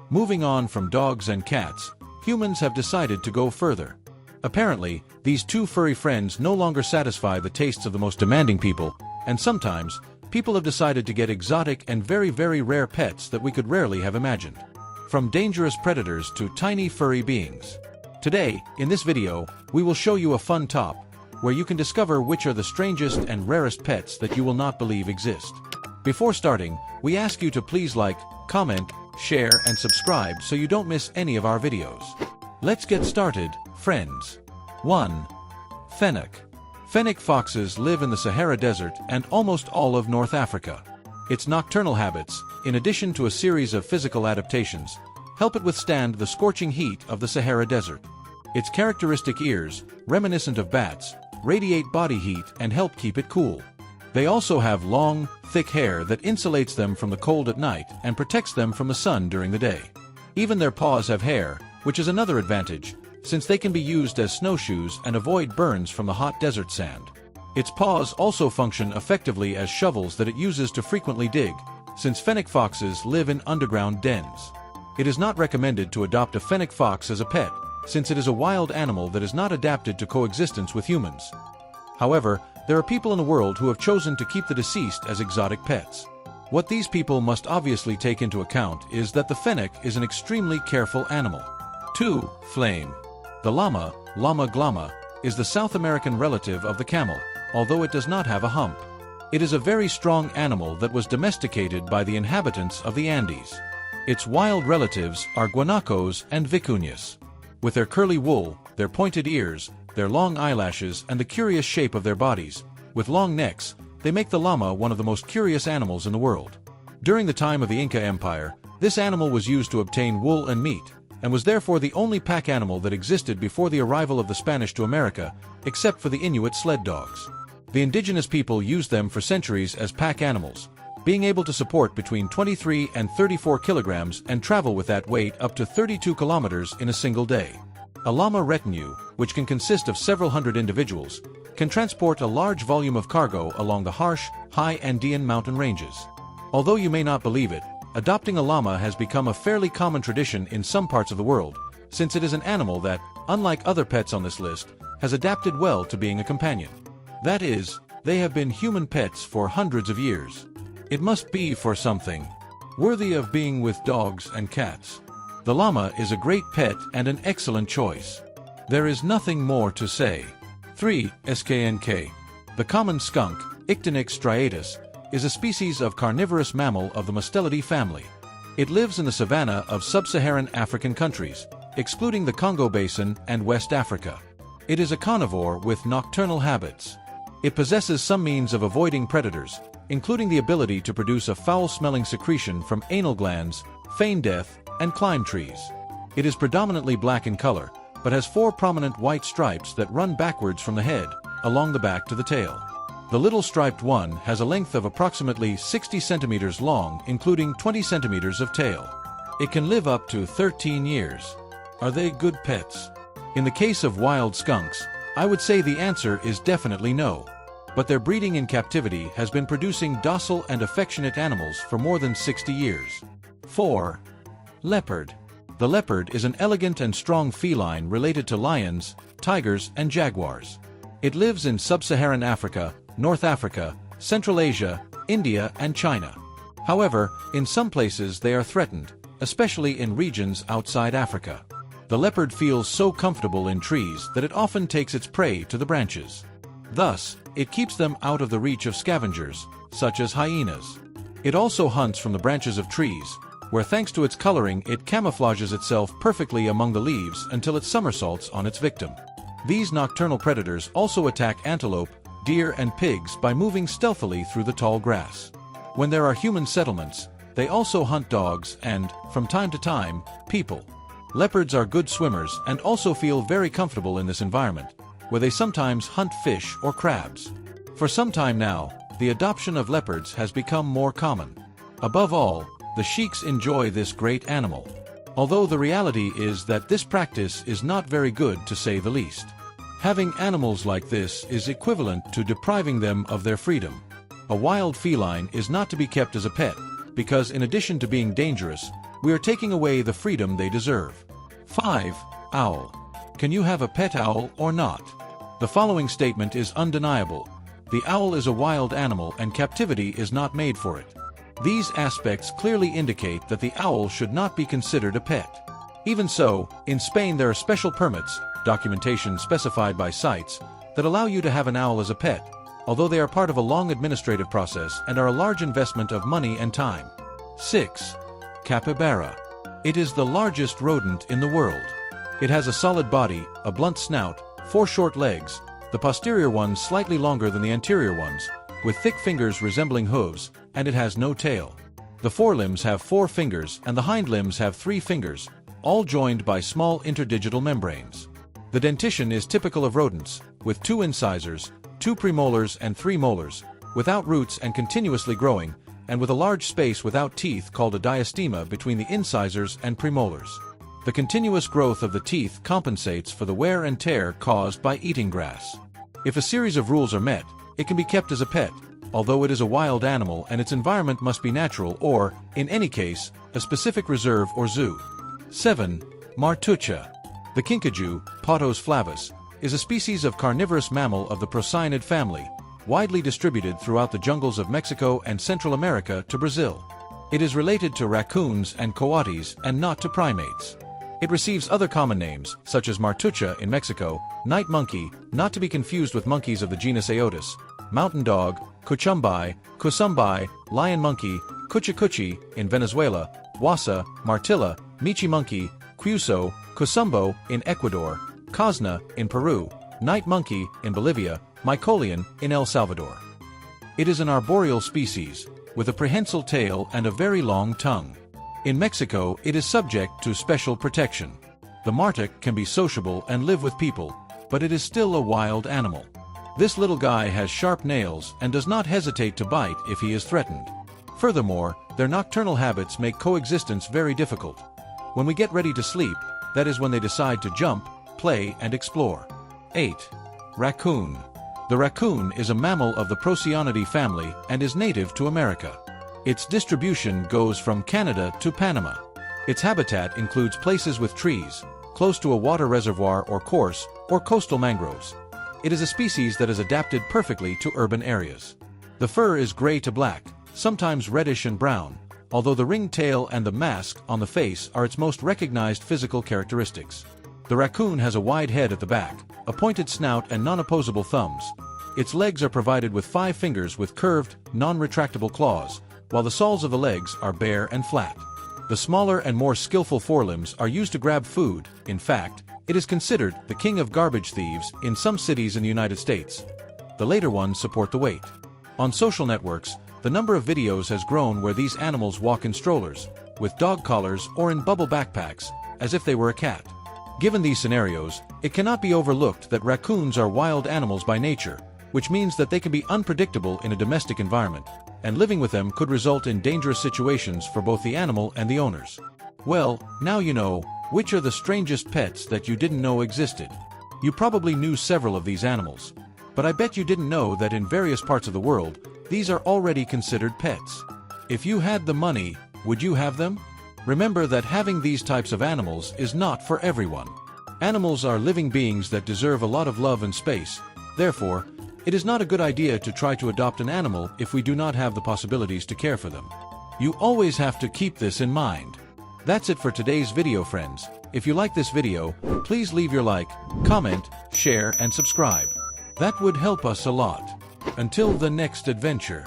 Moving on from dogs and cats, humans have decided to go further. Apparently, these two furry friends no longer satisfy the tastes of the most demanding people, and sometimes, people have decided to get exotic and very, very rare pets that we could rarely have imagined. From dangerous predators to tiny furry beings. Today, in this video, we will show you a fun top, where you can discover which are the strangest and rarest pets that you will not believe exist. Before starting, we ask you to please like, comment, share and subscribe so you don't miss any of our videos. Let's get started, friends. 1. Fennec. Fennec foxes live in the Sahara Desert and almost all of North Africa. Its nocturnal habits, in addition to a series of physical adaptations, help it withstand the scorching heat of the Sahara Desert. Its characteristic ears, reminiscent of bats, radiate body heat and help keep it cool. They also have long, thick hair that insulates them from the cold at night and protects them from the sun during the day. Even their paws have hair, which is another advantage, since they can be used as snowshoes and avoid burns from the hot desert sand. Its paws also function effectively as shovels that it uses to frequently dig, since fennec foxes live in underground dens. It is not recommended to adopt a fennec fox as a pet, since it is a wild animal that is not adapted to coexistence with humans. However, there are people in the world who have chosen to keep the deceased as exotic pets. What these people must obviously take into account is that the fennec is an extremely careful animal. 2. Flame. The llama, Llama glama, is the South American relative of the camel, although it does not have a hump. It is a very strong animal that was domesticated by the inhabitants of the Andes. Its wild relatives are guanacos and vicuñas. With their curly wool, their pointed ears, their long eyelashes and the curious shape of their bodies, with long necks, they make the llama one of the most curious animals in the world. During the time of the Inca Empire, this animal was used to obtain wool and meat, and was therefore the only pack animal that existed before the arrival of the Spanish to America, except for the Inuit sled dogs. The indigenous people used them for centuries as pack animals, being able to support between 23 and 34 kilograms and travel with that weight up to 32 kilometers in a single day. A llama retinue, which can consist of several hundred individuals, can transport a large volume of cargo along the harsh, high Andean mountain ranges. Although you may not believe it, adopting a llama has become a fairly common tradition in some parts of the world, since it is an animal that, unlike other pets on this list, has adapted well to being a companion. That is, they have been human pets for hundreds of years. It must be for something worthy of being with dogs and cats. The llama is a great pet and an excellent choice. There is nothing more to say. 3. Sknk. The common skunk, Ictinix striatus, is a species of carnivorous mammal of the Mustelidae family. It lives in the savanna of sub-Saharan African countries, excluding the Congo Basin and West Africa. It is a carnivore with nocturnal habits. It possesses some means of avoiding predators, including the ability to produce a foul-smelling secretion from anal glands, feign death, and climb trees. It is predominantly black in color, but has 4 prominent white stripes that run backwards from the head, along the back to the tail. The little striped one has a length of approximately 60 centimeters long, including 20 centimeters of tail. It can live up to 13 years. Are they good pets? In the case of wild skunks, I would say the answer is definitely no. But their breeding in captivity has been producing docile and affectionate animals for more than 60 years. 4. Leopard. The leopard is an elegant and strong feline related to lions, tigers, and jaguars. It lives in sub-Saharan Africa, North Africa, Central Asia, India, and China. However, in some places they are threatened, especially in regions outside Africa. The leopard feels so comfortable in trees that it often takes its prey to the branches. Thus, it keeps them out of the reach of scavengers, such as hyenas. It also hunts from the branches of trees, where thanks to its coloring it camouflages itself perfectly among the leaves until it somersaults on its victim. These nocturnal predators also attack antelope, deer and pigs by moving stealthily through the tall grass. When there are human settlements, they also hunt dogs and, from time to time, people. Leopards are good swimmers and also feel very comfortable in this environment, where they sometimes hunt fish or crabs. For some time now, the adoption of leopards has become more common. Above all, the sheiks enjoy this great animal. Although the reality is that this practice is not very good to say the least. Having animals like this is equivalent to depriving them of their freedom. A wild feline is not to be kept as a pet, because in addition to being dangerous, we are taking away the freedom they deserve. 5. Owl. Can you have a pet owl or not? The following statement is undeniable. The owl is a wild animal and captivity is not made for it. These aspects clearly indicate that the owl should not be considered a pet. Even so, in Spain there are special permits, documentation specified by sites, that allow you to have an owl as a pet, although they are part of a long administrative process and are a large investment of money and time. 6. Capybara. It is the largest rodent in the world. It has a solid body, a blunt snout, 4 short legs, the posterior ones slightly longer than the anterior ones, with thick fingers resembling hooves, and it has no tail. The forelimbs have 4 fingers and the hind limbs have 3 fingers, all joined by small interdigital membranes. The dentition is typical of rodents, with 2 incisors, 2 premolars and 3 molars, without roots and continuously growing, and with a large space without teeth called a diastema between the incisors and premolars. The continuous growth of the teeth compensates for the wear and tear caused by eating grass. If a series of rules are met, it can be kept as a pet, although it is a wild animal and its environment must be natural or, in any case, a specific reserve or zoo. 7. Martuccia. The kinkajou, Potos flavus, is a species of carnivorous mammal of the procyanid family, widely distributed throughout the jungles of Mexico and Central America to Brazil. It is related to raccoons and coatis and not to primates. It receives other common names, such as martuccia in Mexico, night monkey, not to be confused with monkeys of the genus Aotus, mountain dog, cuchumbai, lion monkey, cuchicuchi in Venezuela, wasa, martilla, michi monkey, cuso, cosumbo in Ecuador, cosna in Peru, night monkey in Bolivia, mycolian in El Salvador. It is an arboreal species, with a prehensile tail and a very long tongue. In Mexico, it is subject to special protection. The martic can be sociable and live with people, but it is still a wild animal. This little guy has sharp nails and does not hesitate to bite if he is threatened. Furthermore, their nocturnal habits make coexistence very difficult. When we get ready to sleep, that is when they decide to jump, play, and explore. 8. Raccoon. The raccoon is a mammal of the Procyonidae family and is native to America. Its distribution goes from Canada to Panama. Its habitat includes places with trees, close to a water reservoir or coarse, or coastal mangroves. It is a species that is adapted perfectly to urban areas. The fur is gray to black, sometimes reddish and brown, although the ringed tail and the mask on the face are its most recognized physical characteristics. The raccoon has a wide head at the back, a pointed snout and non-opposable thumbs. Its legs are provided with 5 fingers with curved, non-retractable claws, while the soles of the legs are bare and flat. The smaller and more skillful forelimbs are used to grab food. In fact, it is considered the king of garbage thieves in some cities in the United States. The later ones support the weight. On social networks, the number of videos has grown where these animals walk in strollers, with dog collars or in bubble backpacks, as if they were a cat. Given these scenarios, it cannot be overlooked that raccoons are wild animals by nature, which means that they can be unpredictable in a domestic environment, and living with them could result in dangerous situations for both the animal and the owners. Well, now you know, which are the strangest pets that you didn't know existed. You probably knew several of these animals, but I bet you didn't know that in various parts of the world, these are already considered pets. If you had the money, would you have them? Remember that having these types of animals is not for everyone. Animals are living beings that deserve a lot of love and space. Therefore, it is not a good idea to try to adopt an animal if we do not have the possibilities to care for them. You always have to keep this in mind. That's it for today's video, friends. If you like this video, please leave your like, comment, share, and subscribe. That would help us a lot. Until the next adventure.